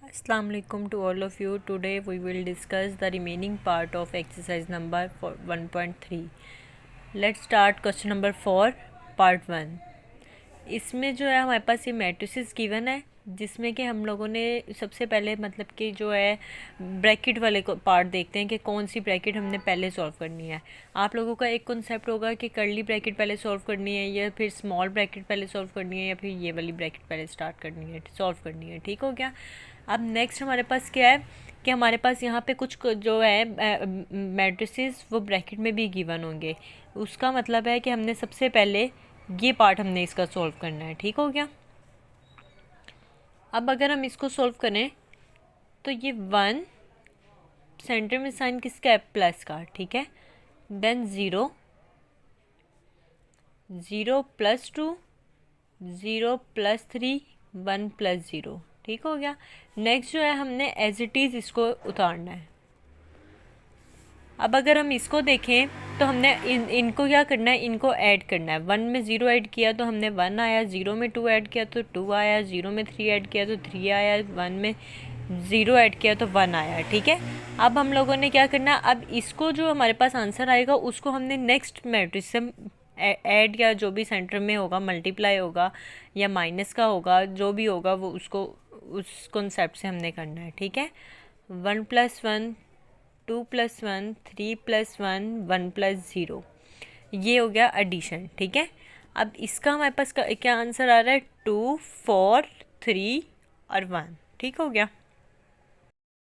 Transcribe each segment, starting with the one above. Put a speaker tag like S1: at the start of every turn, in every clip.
S1: Assalamu alaikum to all of you. Today we will discuss the remaining part of exercise number 1.3. Let's start question number 4 part 1. इसमें जो है हमारे पास ये matrices given है जिसमें कि हम लोगों ने सबसे पहले मतलब कि जो है ब्रैकेट वाले को पार्ट देखते हैं कि कौन सी ब्रैकेट हमने पहले सॉल्व करनी है। आप लोगों का एक कॉन्सेप्ट होगा कि कर्ली ब्रैकेट पहले सॉल्व करनी है या फिर स्मॉल ब्रैकेट पहले सॉल्व करनी है या फिर ये वाली ब्रैकेट पहले स्टार्ट करनी है सॉल्व करनी है। ठीक हो गया। अब नेक्स्ट हमारे पास क्या है कि हमारे पास यहाँ पे कुछ जो है मैट्रिसेस वो ब्रैकेट में भी गिवन होंगे। उसका मतलब है कि हमने सबसे पहले ये पार्ट हमने इसका सॉल्व करना है। ठीक हो गया। अब अगर हम इसको सॉल्व करें तो ये 1 सेंटर में साइन किसका है, प्लस का। ठीक है। देन 0 0 + 2 0 + 3 1 + 0। ठीक हो गया। नेक्स्ट जो है हमने एज इट इज़ इसको उतारना है। अब अगर हम इसको देखें तो हमने इनको क्या करना है, इनको ऐड करना है। 1 में 0 ऐड किया तो हमने 1 आया, 0 में 2 ऐड किया तो 2 आया, 0 में 3 ऐड किया तो 3 आया, 1 में 0 ऐड किया तो 1 आया। ठीक है। अब हम लोगों ने क्या करना है, अब इसको जो हमारे पास आंसर आएगा उसको हमने नेक्स्ट मैट्रिक्स से ऐड या जो भी सेंटर में होगा, मल्टीप्लाई होगा या माइनस का होगा, जो भी होगा वो उसको उस कॉन्सेप्ट से हमने करना है। ठीक है। 1 + 1 2 + 1 3 + 1 1 + 0, ये हो गया एडिशन। ठीक है। अब इसका हमारे पास क्या आंसर आ रहा है, 2 4 3 और 1। ठीक हो गया।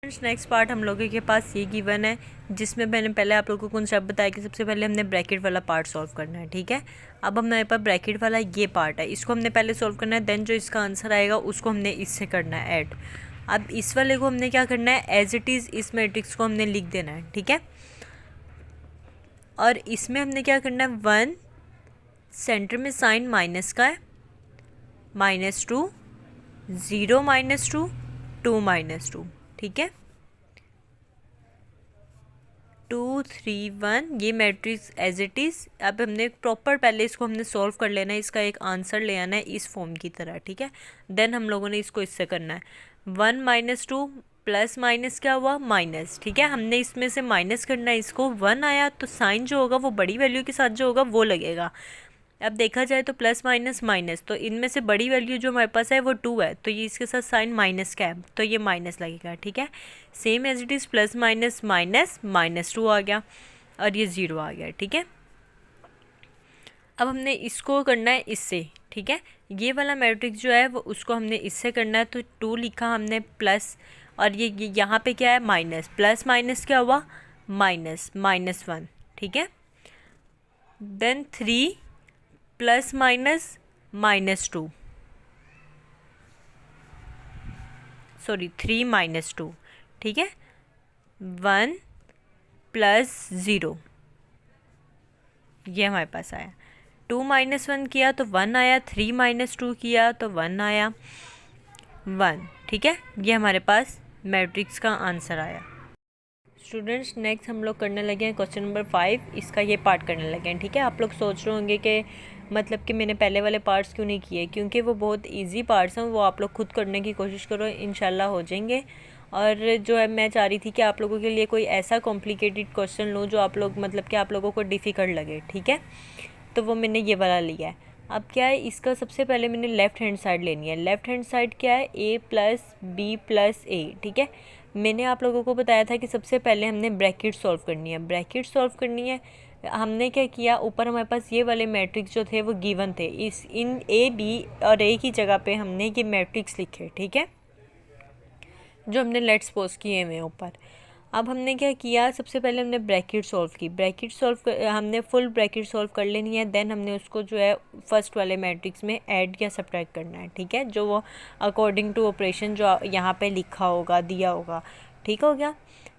S1: नेक्स्ट पार्ट हम लोगों के पास ये गिवन है जिसमें मैंने पहले आप लोगों को कॉन्सेप्ट बताया कि सबसे पहले हमने ब्रैकेट वाला पार्ट सॉल्व करना है। ठीक है। अब हमारे पास ब्रैकेट वाला ये पार्ट है, इसको हमने पहले सॉल्व करना है। देन जो इसका आंसर आएगा उसको हमने इससे करना है ऐड। अब इस वाले को हमने क्या करना है, एज इट इज़ इस मैट्रिक्स को हमने लिख देना है। ठीक है। और इसमें हमने क्या करना है, 1 सेंटर में साइन माइनस का है, -2 0 -2 2 -2। ठीक है। 2 3 1 ये मैट्रिक्स एज इट इज़। अब हमने प्रॉपर पहले इसको हमने सॉल्व कर लेना है, इसका एक आंसर ले आना है इस फॉर्म की तरह। ठीक है। देन हम लोगों ने इसको इससे करना है। 1 -2 प्लस माइनस क्या हुआ, माइनस। ठीक है। हमने इसमें से माइनस करना है इसको, 1 आया तो साइन जो होगा वो बड़ी वैल्यू के साथ जो होगा वो लगेगा। अब देखा जाए तो प्लस माइनस माइनस, तो इनमें से बड़ी वैल्यू जो हमारे पास है वो 2 है, तो ये इसके साथ साइन माइनस का है तो ये माइनस लगेगा। ठीक है। Same as it is plus minus minus -2 आ गया और ये 0 आ गया। ठीक है। अब हमने इसको करना है इससे। ठीक है। ये वाला मैट्रिक्स जो है वो उसको हमने इससे करना है, तो 2 लिखा हमने प्लस और ये यहाँ पे क्या है, माइनस। प्लस माइनस क्या हुआ, माइनस -1। ठीक है। Then 3 plus minus -2, sorry 3 -2। ठीक है। 1 + 0, ये हमारे पास आया। 2 -1 किया तो 1 आया, 3 -2 किया तो 1 आया, 1। ठीक है। ये हमारे पास मैट्रिक्स का आंसर आया। स्टूडेंट्स नेक्स्ट हम लोग करने लगे हैं क्वेश्चन नंबर 5, इसका ये पार्ट करने लगे हैं। ठीक है। आप लोग सोच रहे होंगे कि मतलब कि मैंने पहले वाले पार्ट्स क्यों नहीं किए, क्योंकि वो बहुत इजी पार्ट्स हैं, वो आप लोग खुद करने की कोशिश करो, इंशाल्लाह हो जाएंगे। और जो है मैं चाह रही थी कि आप लोगों के लिए कोई ऐसा कॉम्प्लिकेटेड क्वेश्चन लूँ जो आप लोग मतलब कि आप लोगों को डिफ़िकल्ट लगे। ठीक है। तो वो मैंने ये वाला लिया है। अब क्या है, इसका सबसे पहले मैंने लेफ़्ट हैंड साइड लेनी है। लेफ़्ट हैंड साइड क्या है, a + b + a। ठीक है। मैंने आप लोगों को बताया था कि सबसे पहले हमने ब्रैकेट सॉल्व करनी है। ब्रैकेट सॉल्व करनी है, हमने क्या किया, ऊपर हमारे पास ये वाले मैट्रिक्स जो थे वो गिवन थे, इन a b और a की जगह पे हमने ये मैट्रिक्स लिखे। ठीक है। जो हमने लेट्स सपोज किए हुए ऊपर। अब हमने क्या किया, सबसे पहले हमने ब्रैकेट सॉल्व की। ब्रैकेट सॉल्व हमने फुल ब्रैकेट सॉल्व कर लेनी है। देन हमने उसको जो है फर्स्ट वाले मैट्रिक्स में ऐड या सब्ट्रैक्ट करना है। ठीक है। जो वो अकॉर्डिंग टू ऑपरेशन जो यहाँ पे लिखा होगा, दिया होगा। ठीक हो गया।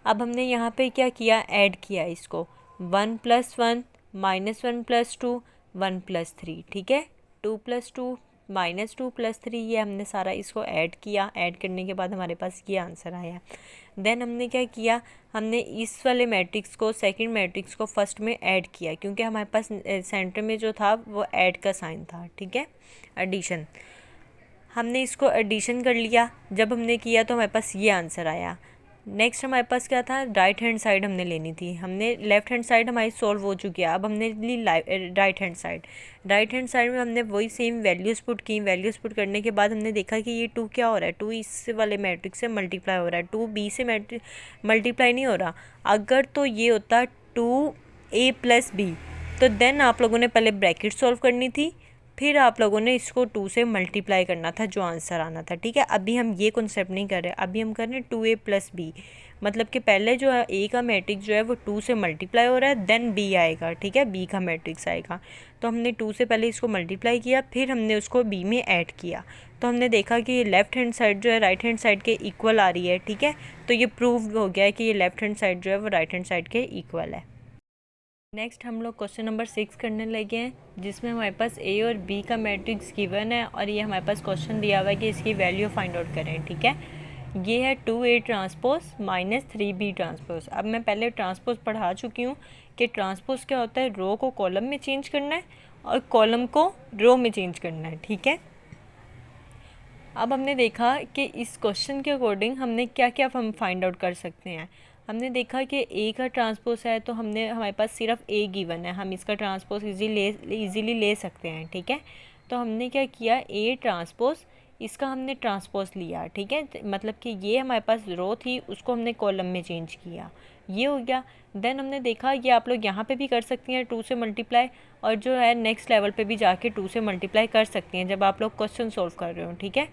S1: अब हमने यहाँ पे क्या किया, ऐड किया इसको। 1 + 1 -1 + 2 1 + 3। ठीक है। 2 + 2 -2 + 3, ये हमने सारा इसको ऐड किया। ऐड करने के बाद हमारे पास ये आंसर आया। देन हमने क्या किया, हमने इस वाले मैट्रिक्स को, सेकंड मैट्रिक्स को फर्स्ट में ऐड किया, क्योंकि हमारे पास सेंटर में जो था वो ऐड का साइन था। ठीक है, एडिशन। हमने इसको एडिशन कर लिया, जब हमने किया तो हमारे पास ये आंसर आया। नेक्स्ट हमारे पास क्या था, राइट हैंड साइड हमने लेनी थी। हमने लेफ़्ट हैंड साइड हमारी सॉल्व हो चुकी है, अब हमने ली right hand side. Right hand side में हमने वही सेम वैल्यूज़ पुट की। वैल्यूज़ पुट करने के बाद हमने देखा कि ये 2 क्या हो रहा है, 2 इस वाले मैट्रिक्स से मल्टीप्लाई हो रहा है, 2 बी से मल्टीप्लाई नहीं हो रहा। अगर तो ये होता 2a + b, तो देन आप लोगों ने पहले ब्रैकेट सॉल्व करनी थी, फिर आप लोगों ने इसको 2 से मल्टीप्लाई करना था, जो आंसर आना था। ठीक है, अभी हम ये कॉन्सेप्ट नहीं कर रहे, अभी हम कर रहे हैं 2a + b, मतलब कि पहले जो है a का मैट्रिक्स जो है वो 2 से मल्टीप्लाई हो रहा है, देन b आएगा। ठीक है, b का मैट्रिक्स आएगा। तो हमने 2 से पहले इसको मल्टीप्लाई किया, फिर हमने उसको b में ऐड किया, तो हमने देखा कि ये लेफ़्ट हैंड साइड जो है राइट हैंड साइड के इक्वल आ रही है। ठीक है, तो ये प्रूव हो गया है कि ये लेफ़्ट हैंड साइड जो है वो राइट हैंड साइड के इक्वल है। नेक्स्ट हम लोग क्वेश्चन नंबर 6 करने लगे हैं, जिसमें हमारे पास a और b का मैट्रिक्स गिवन है और ये हमारे पास क्वेश्चन दिया हुआ है कि इसकी वैल्यू फाइंड आउट करें। ठीक है, ये है 2a transpose minus 3b transpose. अब मैं पहले ट्रांसपोज पढ़ा चुकी हूँ कि ट्रांसपोज क्या होता है, रो को कॉलम में चेंज करना है और कॉलम को रो में चेंज करना है। ठीक है, अब हमने देखा कि इस क्वेश्चन के अकॉर्डिंग हमने क्या क्या हम फाइंड आउट कर सकते हैं। हमने देखा कि a का ट्रांसपोज है, तो हमारे पास सिर्फ a गिवन है, हम इसका ट्रांसपोज इजीली ले सकते हैं। ठीक है, तो हमने क्या किया, a ट्रांसपोज, इसका हमने ट्रांसपोज लिया। ठीक है, मतलब कि ये हमारे पास रो थी, उसको हमने कॉलम में चेंज किया, ये हो गया। देन हमने देखा ये आप लोग यहाँ पे भी कर सकती हैं 2 से मल्टीप्लाई, और जो है नेक्स्ट लेवल पे भी जाके 2 से मल्टीप्लाई कर सकती हैं जब आप लोग क्वेश्चन सॉल्व कर रहे हो। ठीक है,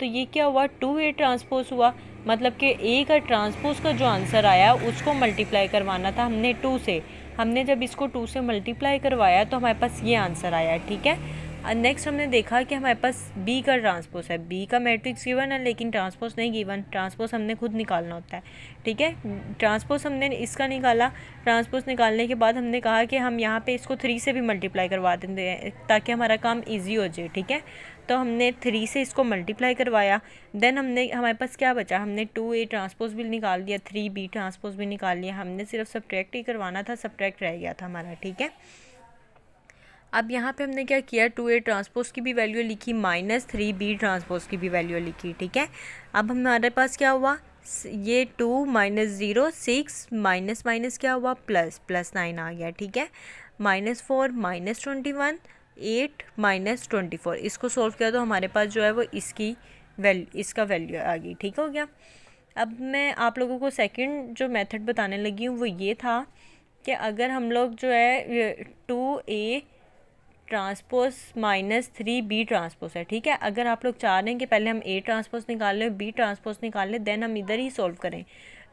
S1: तो ये क्या हुआ, 2a ट्रांसपोज हुआ, मतलब कि a का ट्रांसपोज का जो आंसर आया उसको मल्टीप्लाई करवाना था हमने 2 से। हमने जब इसको 2 से मल्टीप्लाई करवाया तो हमारे पास ये आंसर आया। ठीक है, नेक्स्ट हमने देखा कि हमारे पास b का ट्रांसपोज है, b का मैट्रिक्स गिवन है लेकिन ट्रांसपोज नहीं गिवन, ट्रांसपोज हमने खुद निकालना होता है। ठीक है, ट्रांसपोज हमने इसका निकाला, ट्रांसपोज निकालने के बाद हमने कहा कि हम यहाँ पे इसको 3 से भी मल्टीप्लाई करवा देंगे ताकि हमारा काम ईजी हो जाए। ठीक है, तो हमने 3 से इसको मल्टीप्लाई करवाया, देन हमारे पास क्या बचा, हमने 2a ट्रांसपोज भी निकाल दिया, 3b ट्रांसपोज भी निकाल लिया, हमने सिर्फ सब्ट्रैक्ट ही करवाना था, सब्ट्रैक्ट रह गया था हमारा। ठीक है, अब यहाँ पे हमने क्या किया, 2a ट्रांसपोज की भी वैल्यू लिखी, माइनस 3b ट्रांसपोज की भी वैल्यू लिखी। ठीक है, अब हमारे पास क्या हुआ, ये 2 - 0 6 माइनस क्या हुआ, +9 आ गया। ठीक है, -4 - 21 8 - 24, इसको सॉल्व किया तो हमारे पास जो है वो इसका वैल्यू आ गई। ठीक हो गया। अब मैं आप लोगों को सेकंड जो मेथड बताने लगी हूँ वो ये था कि अगर हम लोग जो है 2a transpose minus 3b transpose है। ठीक है, अगर आप लोग चाह रहे हैं कि पहले हम a ट्रांसपोज निकाल लें, b ट्रांसपोज निकाल लें, देन हम इधर ही सॉल्व करें,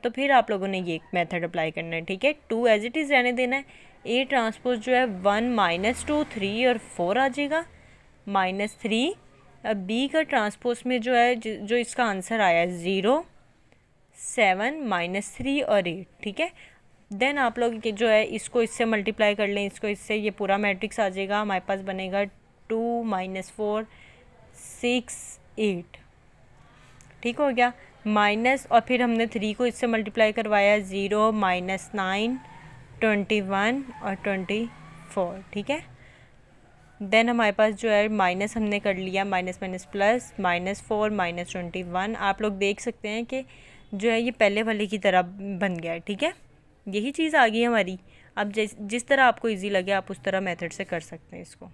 S1: तो फिर आप लोगों ने ये मेथड अप्लाई करना है। ठीक है, 2 एज इट इज़ रहने देना है, a ट्रांसपोज जो है 1 - 2 3 और 4 आ जाएगा, -3। अब b का ट्रांसपोज में जो है जो इसका आंसर आया 0 7 -3 और 8। ठीक है, देन आप लोग जो है इसको इससे मल्टीप्लाई कर लें, इसको इससे, ये पूरा मैट्रिक्स आ जाएगा, हमारे पास बनेगा 2 - 4 6 8। ठीक हो गया, माइनस, और फिर हमने 3 को इससे मल्टीप्लाई करवाया, 0 -9 21 और 24। ठीक है, देन हमारे पास जो है माइनस हमने कर लिया, माइनस प्लस, -4 -21। आप लोग देख सकते हैं कि जो है ये पहले वाले की तरह बन गया है। ठीक है, यही चीज़ आ गई हमारी। अब जिस तरह आपको इजी लगे आप उस तरह मेथड से कर सकते हैं इसको।